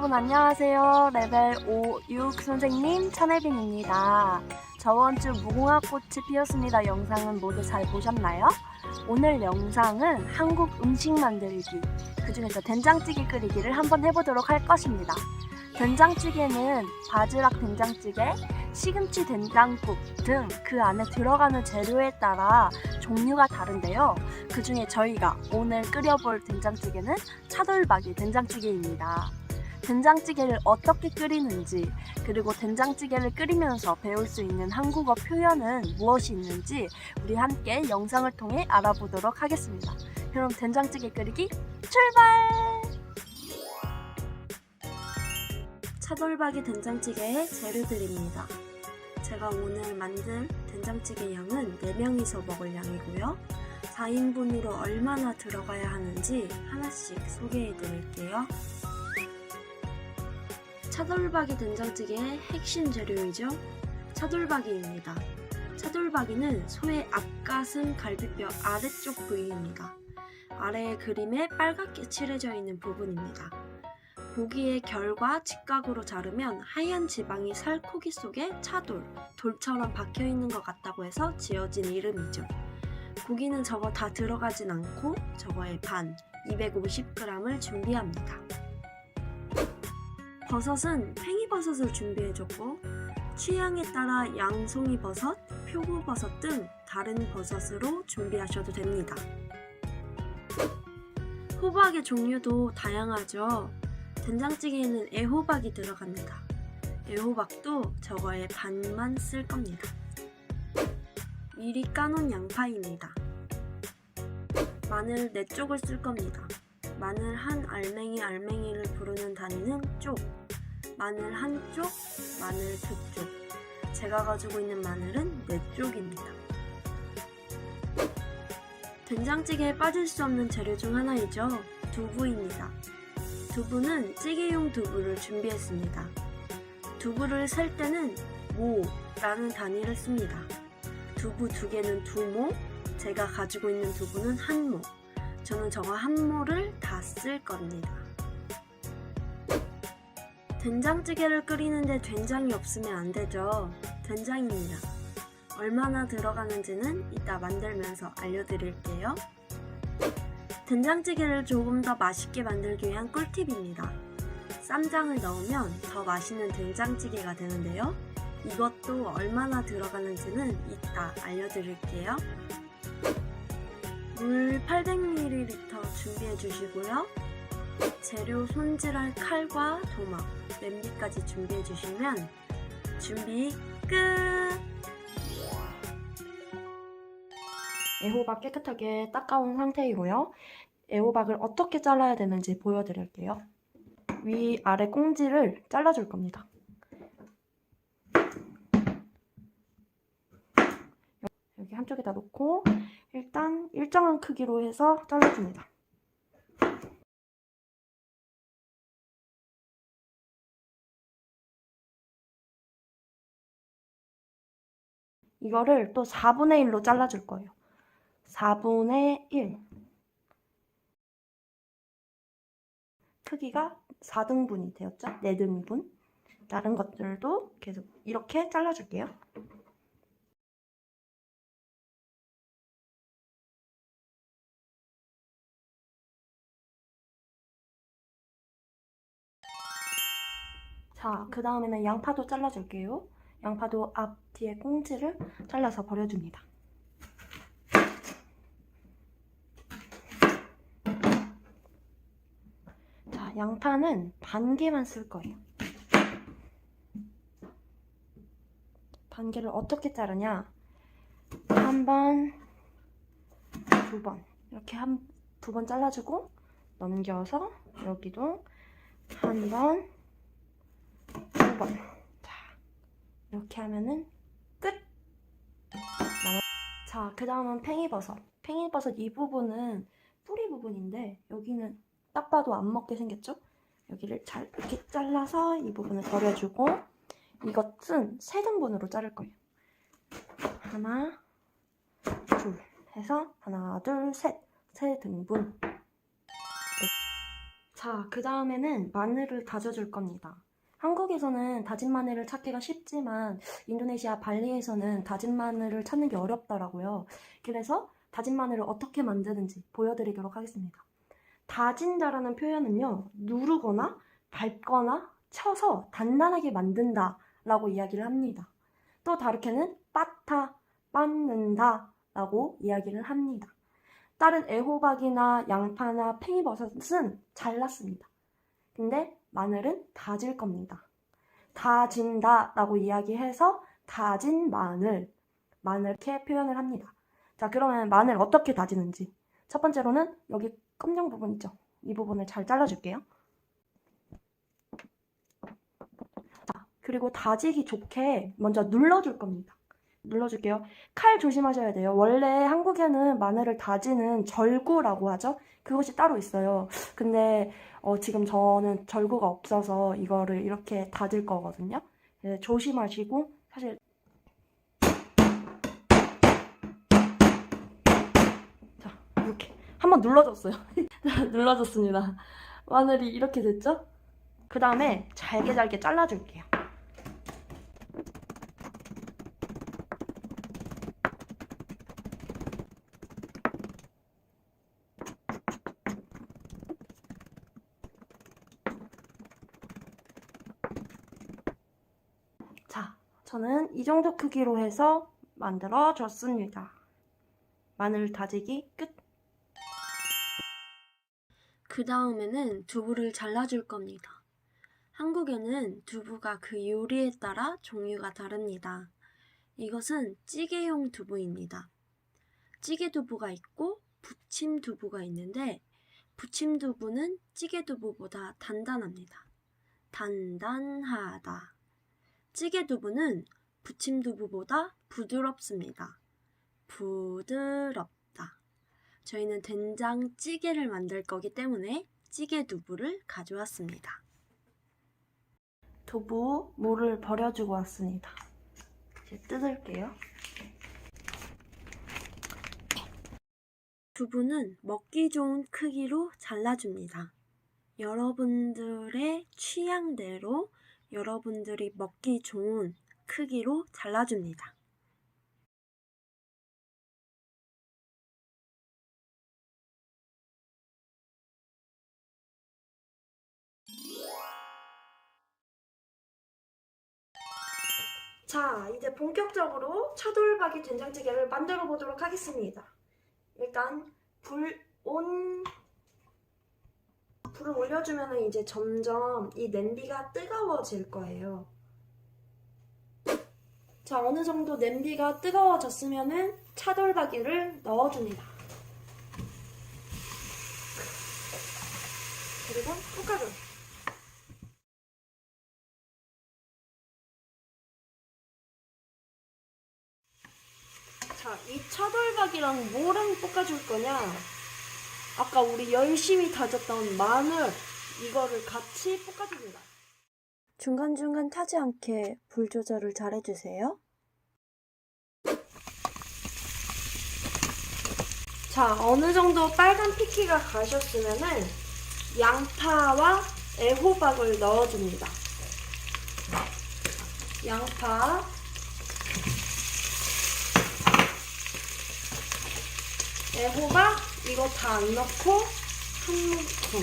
여러분 안녕하세요. 레벨 5, 6 선생님 천혜빈입니다. 저번주 무궁화꽃이 피었습니다 영상은 모두 잘 보셨나요? 오늘 영상은 한국 음식 만들기, 그 중에서 된장찌개 끓이기를 한번 해보도록 할 것입니다. 된장찌개는 바지락 된장찌개, 시금치 된장국 등 그 안에 들어가는 재료에 따라 종류가 다른데요. 그 중에 저희가 오늘 끓여볼 된장찌개는 차돌박이 된장찌개입니다. 된장찌개를 어떻게 끓이는지, 그리고 된장찌개를 끓이면서 배울 수 있는 한국어 표현은 무엇이 있는지 우리 함께 영상을 통해 알아보도록 하겠습니다. 그럼 된장찌개 끓이기 출발! 차돌박이 된장찌개의 재료들입니다. 제가 오늘 만들 된장찌개 양은 4명이서 먹을 양이고요. 4인분으로 얼마나 들어가야 하는지 하나씩 소개해 드릴게요. 차돌박이 된장찌개의 핵심 재료이죠. 차돌박이입니다. 차돌박이는 소의 앞가슴 갈비뼈 아래쪽 부위입니다. 아래의 그림에 빨갛게 칠해져 있는 부분입니다. 고기의 결과 직각으로 자르면 하얀 지방이 살코기 속에 차돌, 돌처럼 박혀있는 것 같다고 해서 지어진 이름이죠. 고기는 저거 다 들어가진 않고 저거의 반, 250g을 준비합니다. 버섯은 팽이버섯을 준비해줬고 취향에 따라 양송이버섯, 표고버섯 등 다른 버섯으로 준비하셔도 됩니다. 호박의 종류도 다양하죠. 된장찌개에는 애호박이 들어갑니다. 애호박도 저거의 반만 쓸 겁니다. 미리 까놓은 양파입니다. 마늘 4쪽을 쓸 겁니다. 마늘 한 알맹이를 부르는 단위는 쪽, 마늘 한 쪽, 마늘 2쪽. 제가 가지고 있는 마늘은 4쪽입니다. 된장찌개에 빠질 수 없는 재료 중 하나이죠. 두부입니다. 두부는 찌개용 두부를 준비했습니다. 두부를 셀 때는 모라는 단위를 씁니다. 두부 2개는 2모, 제가 가지고 있는 두부는 1모. 저는 저거 1모를 다 쓸 겁니다. 된장찌개를 끓이는데 된장이 없으면 안 되죠. 된장입니다. 얼마나 들어가는지는 이따 만들면서 알려드릴게요. 된장찌개를 조금 더 맛있게 만들기 위한 꿀팁입니다. 쌈장을 넣으면 더 맛있는 된장찌개가 되는데요. 이것도 얼마나 들어가는지는 이따 알려드릴게요. 물 800ml 준비해 주시고요. 재료 손질할 칼과 도마, 냄비까지 준비해 주시면 준비 끝! 애호박 깨끗하게 닦아온 상태이고요. 애호박을 어떻게 잘라야 되는지 보여드릴게요. 위아래 꽁지를 잘라줄 겁니다. 여기 한쪽에다 놓고 일단 일정한 크기로 해서 잘라줍니다. 이거를 또 4분의 1로 잘라줄 거예요. 4분의 1. 크기가 4등분이 되었죠? 4등분. 다른 것들도 계속 이렇게 잘라줄게요. 자, 그 다음에는 양파도 잘라줄게요. 양파도 앞, 뒤에 꽁지를 잘라서 버려줍니다. 자, 양파는 반 개만 쓸 거예요. 반 개를 어떻게 자르냐? 한 번, 2번. 이렇게 2번 잘라주고 넘겨서 여기도 한 번, 2번. 자, 이렇게 하면은 끝! 자, 그 다음은 팽이버섯. 팽이버섯 이 부분은 뿌리 부분인데 여기는 딱 봐도 안 먹게 생겼죠? 여기를 잘 이렇게 잘라서 이 부분을 버려주고 이것은 3등분으로 자를 거예요. 하나, 둘 해서 하나, 둘, 셋. 3등분. 자, 그 다음에는 마늘을 다져줄 겁니다. 한국에서는 다진 마늘을 찾기가 쉽지만 인도네시아 발리에서는 다진 마늘을 찾는 게 어렵더라고요. 그래서 다진 마늘을 어떻게 만드는지 보여드리도록 하겠습니다. 다진다라는 표현은요, 누르거나 밟거나 쳐서 단단하게 만든다 라고 이야기를 합니다. 또 다르게는 빻다, 빻는다 라고 이야기를 합니다. 다른 애호박이나 양파나 팽이버섯은 잘랐습니다. 근데 마늘은 다질 겁니다. 다진다 라고 이야기해서 다진 마늘, 마늘 이렇게 표현을 합니다. 자, 그러면 마늘 어떻게 다지는지. 첫 번째로는 여기 검정 부분 있죠? 이 부분을 잘 잘라줄게요. 자, 그리고 다지기 좋게 먼저 눌러줄 겁니다. 눌러줄게요. 칼 조심하셔야 돼요. 원래 한국에는 마늘을 다지는 절구라고 하죠. 그것이 따로 있어요. 근데 지금 저는 절구가 없어서 이거를 이렇게 다질 거거든요. 조심하시고 사실 자, 이렇게 한번 눌러줬어요. 눌러줬습니다. 마늘이 이렇게 됐죠? 그 다음에 잘게 잘게 잘라줄게요. 자, 저는 이 정도 크기로 해서 만들어줬습니다. 마늘 다지기 끝! 그 다음에는 두부를 잘라줄 겁니다. 한국에는 두부가 그 요리에 따라 종류가 다릅니다. 이것은 찌개용 두부입니다. 찌개 두부가 있고 부침 두부가 있는데 부침 두부는 찌개 두부보다 단단합니다. 단단하다. 찌개 두부는 부침 두부보다 부드럽습니다. 부드럽다. 저희는 된장찌개를 만들 거기 때문에 찌개 두부를 가져왔습니다. 두부 물을 버려주고 왔습니다. 이제 뜯을게요. 두부는 먹기 좋은 크기로 잘라줍니다. 여러분들의 취향대로 여러분들이 먹기 좋은 크기로 잘라줍니다. 자, 이제 본격적으로 차돌박이 된장찌개를 만들어 보도록 하겠습니다. 일단 불을 올려주면 이제 점점 이 냄비가 뜨거워질 거예요. 자, 어느 정도 냄비가 뜨거워졌으면 차돌박이를 넣어줍니다. 그리고 볶아줘. 자, 이 차돌박이랑 뭐랑 볶아줄 거냐? 아까 우리 열심히 다졌던 마늘, 이거를 같이 볶아줍니다. 중간중간 타지 않게 불 조절을 잘 해주세요. 자, 어느 정도 빨간 피키가 가셨으면은 양파와 애호박을 넣어줍니다. 양파, 애호박 이거 다 안 넣고 한 움큼.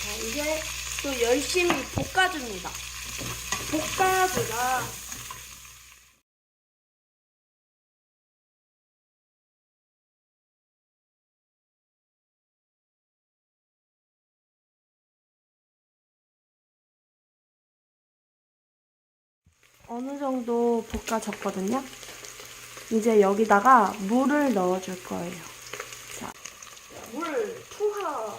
자, 이제 또 열심히 볶아줍니다. 볶아주다. 어느 정도 볶아졌거든요. 이제 여기다가 물을 넣어줄 거예요. 자, 물 투하.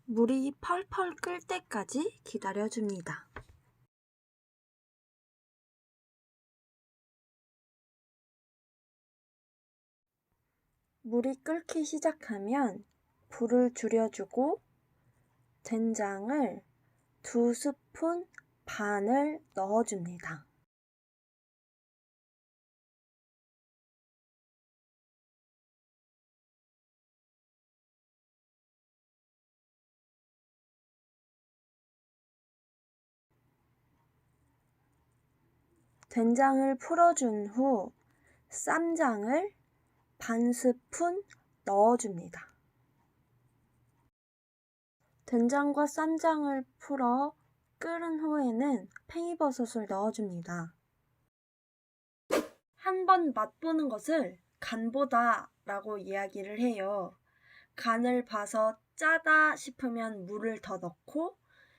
물이 펄펄 끓 때까지 기다려줍니다. 물이 끓기 시작하면 불을 줄여주고 된장을 2스푼 반을 넣어줍니다. 된장을 풀어준 후 쌈장을 반 스푼 넣어줍니다. 된장과 쌈장을 풀어 끓은 후에는 팽이버섯을 넣어줍니다. 한번 맛보는 것을 간보다 라고 이야기를 해요. 간을 봐서 짜다 싶으면 물을 더 넣고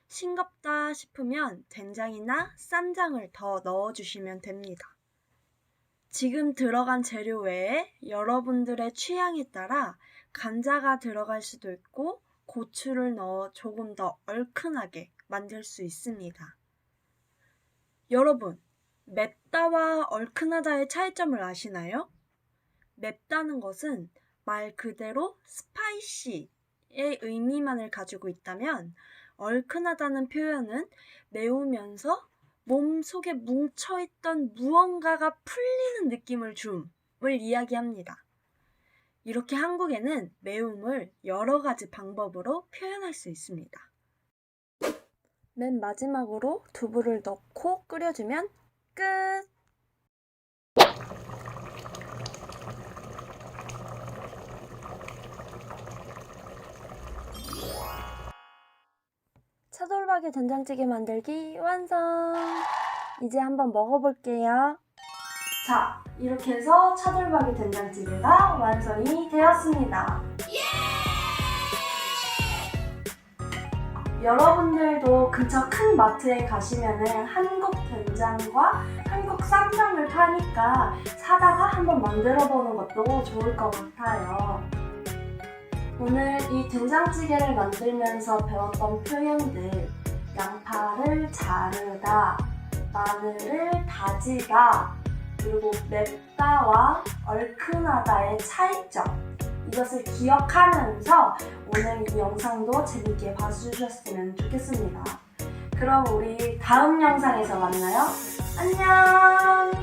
싱겁다 싶으면 된장이나 쌈장을 더 넣어주시면 됩니다. 지금 들어간 재료 외에 여러분들의 취향에 따라 감자가 들어갈 수도 있고 고추를 넣어 조금 더 얼큰하게 만들 수 있습니다. 여러분, 맵다와 얼큰하다의 차이점을 아시나요? 맵다는 것은 말 그대로 스파이시의 의미만을 가지고 있다면 얼큰하다는 표현은 매우면서 몸속에 뭉쳐있던 무언가가 풀리는 느낌을 줌을 이야기합니다. 이렇게 한국에는 매움을 여러 가지 방법으로 표현할 수 있습니다. 맨 마지막으로 두부를 넣고 끓여주면 끝! 차돌박이 된장찌개 만들기 완성! 이제 한번 먹어볼게요. 자, 이렇게 해서 차돌박이 된장찌개가 완성이 되었습니다. 여러분들도 근처 큰 마트에 가시면은 한국 된장과 한국 쌈장을 파니까 사다가 한번 만들어보는 것도 좋을 것 같아요. 오늘 이 된장찌개를 만들면서 배웠던 표현들, 양파를 자르다, 마늘을 다지다, 그리고 맵다와 얼큰하다의 차이점, 이것을 기억하면서 오늘 이 영상도 재밌게 봐주셨으면 좋겠습니다. 그럼 우리 다음 영상에서 만나요. 안녕!